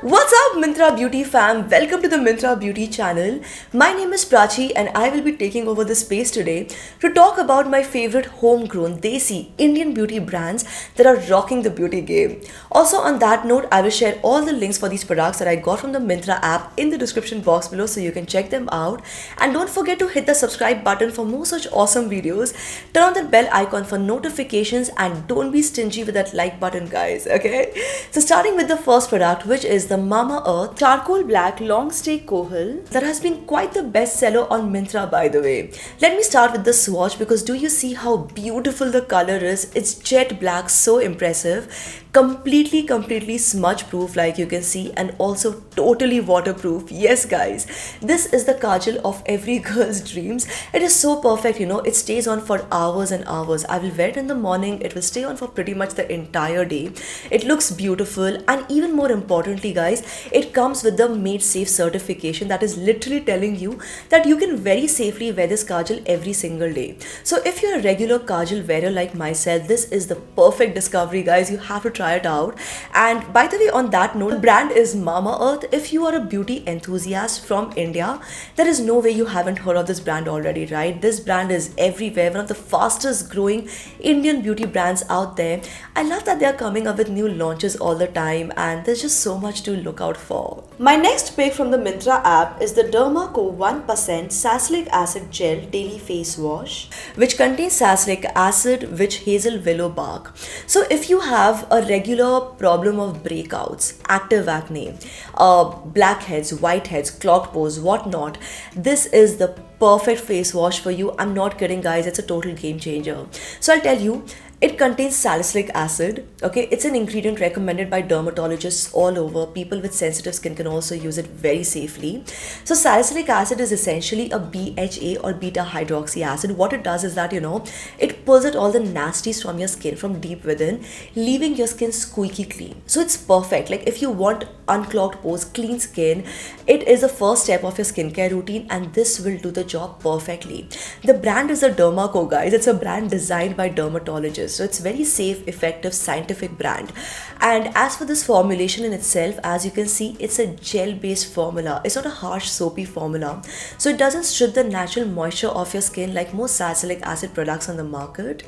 What's up, Myntra Beauty fam? Welcome to the Myntra Beauty channel. My name is Prachi and I will be taking over the space today to talk about my favorite homegrown Desi Indian beauty brands that are rocking the beauty game. Also, on that note, I will share all the links for these products that I got from the Myntra app in the description box below so you can check them out. And don't forget to hit the subscribe button for more such awesome videos. Turn on the bell icon for notifications and don't be stingy with that like button, guys, okay? So starting with the first product, which is the Mamaearth Charcoal Black Long Stay Kohl that has been quite the bestseller on Myntra, by the way. Let me start with the swatch because do you see how beautiful the color is? It's jet black, so impressive. Completely smudge proof, like you can see, and also totally waterproof. Yes guys, this is the kajal of every girl's dreams. It is so perfect, it stays on for hours and hours. I will wear it in the morning, it will stay on for pretty much the entire day. It looks beautiful, and even more importantly guys, it comes with the made safe certification that is literally telling you that you can very safely wear this kajal every single day. So if you're a regular kajal wearer like myself, this is the perfect discovery, guys. You have to try it out. And by the way, on that note, the brand is Mamaearth. If you are a beauty enthusiast from India, there is no way you haven't heard of this brand already, right? This brand is everywhere, one of the fastest growing Indian beauty brands out there. I love that they are coming up with new launches all the time, and there's just so much to look out for. My next pick from the Myntra app is the Dermaco 1% Salicylic Acid Gel Daily Face Wash, which contains salicylic acid, witch hazel willow bark. So if you have a regular problem of breakouts, active acne, blackheads, whiteheads, clogged pores, whatnot, this is the perfect face wash for you. I'm not kidding, guys. It's a total game changer. So I'll tell you, it contains salicylic acid, okay? It's an ingredient recommended by dermatologists all over. People with sensitive skin can also use it very safely. So salicylic acid is essentially a BHA or beta hydroxy acid. What it does is that, it pulls out all the nasties from your skin from deep within, leaving your skin squeaky clean. So it's perfect. Like if you want unclogged pores, clean skin, it is the first step of your skincare routine, and this will do the job perfectly. The brand is a Dermaco, guys. It's a brand designed by dermatologists. So it's very safe, effective, scientific brand. And as for this formulation in itself, as you can see, it's a gel-based formula. It's not a harsh soapy formula. So it doesn't strip the natural moisture of your skin like most salicylic acid products on the market.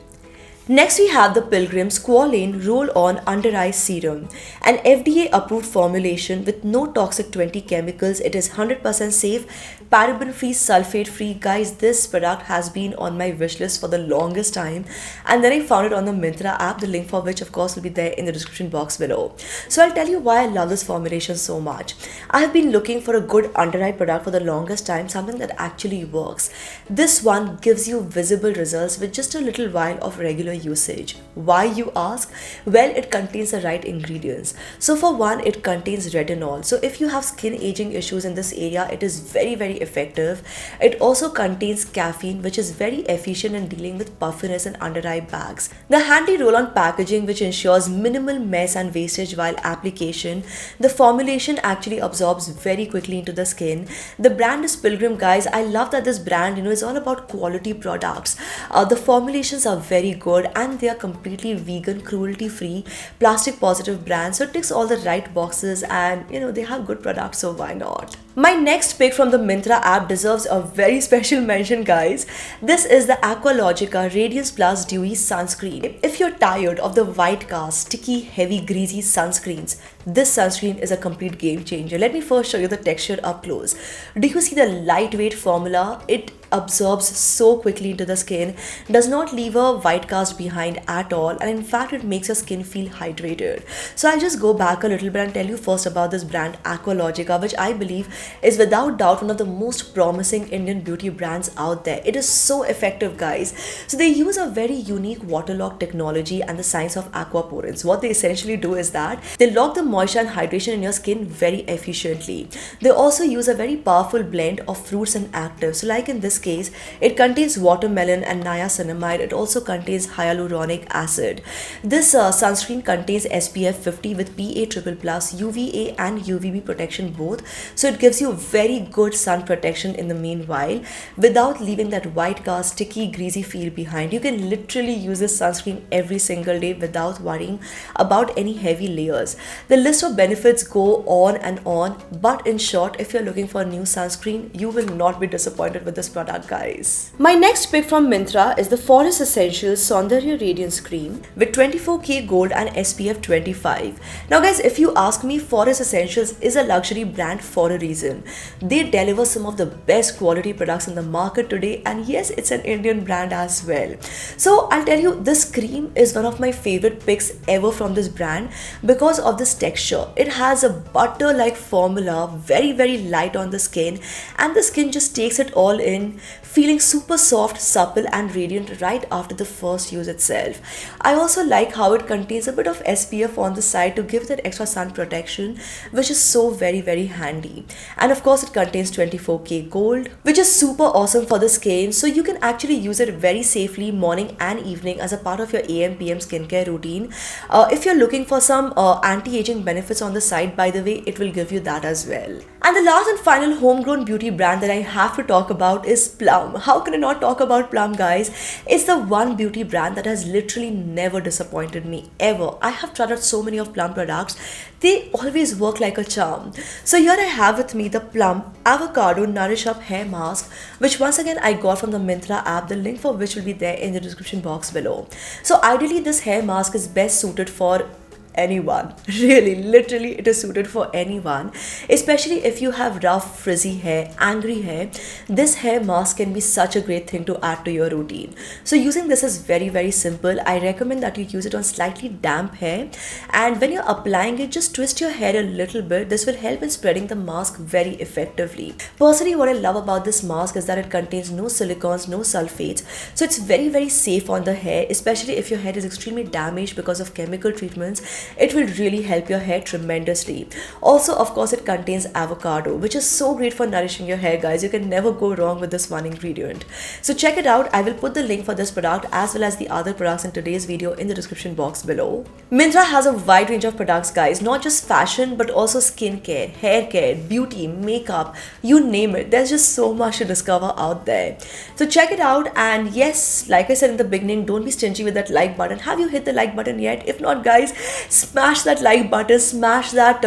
Next, we have the Pilgrim Squalane Roll-On Under-Eye Serum, an FDA-approved formulation with no toxic 20 chemicals. It is 100% safe, paraben-free, sulfate-free. Guys, this product has been on my wish list for the longest time, and then I found it on the Myntra app, the link for which of course will be there in the description box below. So I'll tell you why I love this formulation so much. I have been looking for a good under-eye product for the longest time, something that actually works. This one gives you visible results with just a little while of regular usage. Why, you ask? Well, it contains the right ingredients. So for one, it contains retinol. So if you have skin aging issues in this area, it is very effective. It also contains caffeine, which is very efficient in dealing with puffiness and under eye bags. The handy roll-on packaging, which ensures minimal mess and wastage while application. The formulation actually absorbs very quickly into the skin. The brand is Pilgrim, guys. I love that this brand, is all about quality products. The formulations are very good, and they are completely vegan, cruelty-free, plastic-positive brand. So it ticks all the right boxes, and they have good products, so why not? My next pick from the Myntra app deserves a very special mention, guys. This is the Aqualogica Radiance Plus Dewy SunScreen. If you're tired of the white cast, sticky, heavy, greasy sunscreens, this sunscreen is a complete game changer. Let me first show you the texture up close. Do you see the lightweight formula? It absorbs so quickly into the skin, does not leave a white cast behind at all, and in fact it makes your skin feel hydrated. So I'll just go back a little bit and tell you first about this brand Aqualogica, which I believe is without doubt one of the most promising Indian beauty brands out there. It is so effective, guys. So they use a very unique waterlock technology and the science of aquaporins. What they essentially do is that they lock the moisture and hydration in your skin very efficiently. They also use a very powerful blend of fruits and actives. So like in this case, it contains watermelon and niacinamide. It also contains hyaluronic acid. This sunscreen contains SPF 50 with PA++, UVA and UVB protection both. So it gives you very good sun protection in the meanwhile without leaving that white cast, sticky, greasy feel behind. You can literally use this sunscreen every single day without worrying about any heavy layers. The list of benefits go on and on, but in short, if you're looking for a new sunscreen, you will not be disappointed with this product, guys. My next pick from Myntra is the Forest Essentials Saundarya Radiance Cream with 24K gold and SPF 25. Now guys, if you ask me, Forest Essentials is a luxury brand for a reason. They deliver some of the best quality products in the market today, and yes, it's an Indian brand as well. So I'll tell you, this cream is one of my favorite picks ever from this brand because of this texture. It has a butter-like formula, very light on the skin, and the skin just takes it all in, feeling super soft, supple and radiant right after the first use itself. I also like how it contains a bit of SPF on the side to give that extra sun protection, which is so very handy. And of course it contains 24K gold, which is super awesome for the skin, so you can actually use it very safely morning and evening as a part of your AM PM skincare routine. If you're looking for some anti-aging benefits on the side, by the way, it will give you that as well. And the last and final homegrown beauty brand that I have to talk about is Plum. How can I not talk about Plum, guys? It's the one beauty brand that has literally never disappointed me ever. I have tried out so many of Plum products. They always work like a charm. So here I have with me the Plum Avocado Nourish Up Hair Mask, which once again I got from the Myntra app, the link for which will be there in the description box below. So ideally this hair mask is best suited for anyone. Really, literally it is suited for anyone, especially if you have rough, frizzy hair, angry hair. This hair mask can be such a great thing to add to your routine. So using this is very simple. I recommend that you use it on slightly damp hair, and when you're applying it, just twist your hair a little bit. This will help in spreading the mask very effectively. Personally, what I love about this mask is that it contains no silicones, no sulfates, so it's very safe on the hair, especially if your hair is extremely damaged because of chemical treatments. It will really help your hair tremendously. Also, of course, it contains avocado, which is so great for nourishing your hair, guys. You can never go wrong with this one ingredient. So check it out. I will put the link for this product as well as the other products in today's video in the description box below. Myntra has a wide range of products, guys, not just fashion but also skincare, hair care, beauty, makeup, you name it. There's just so much to discover out there. So check it out, and yes, like I said in the beginning, don't be stingy with that like button. Have you hit the like button yet? If not, guys, smash that like button, smash that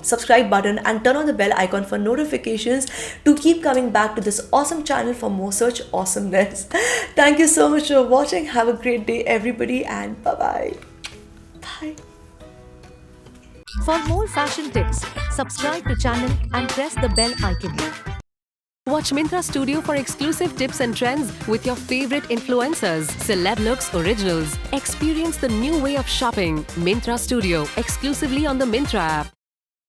subscribe button, and turn on the bell icon for notifications to keep coming back to this awesome channel for more such awesomeness. Thank you so much for watching. Have a great day, everybody, and bye. For more fashion tips, subscribe to channel and press the bell icon. Watch Myntra Studio for exclusive tips and trends with your favorite influencers, celeb looks, originals. Experience the new way of shopping. Myntra Studio, exclusively on the Myntra app.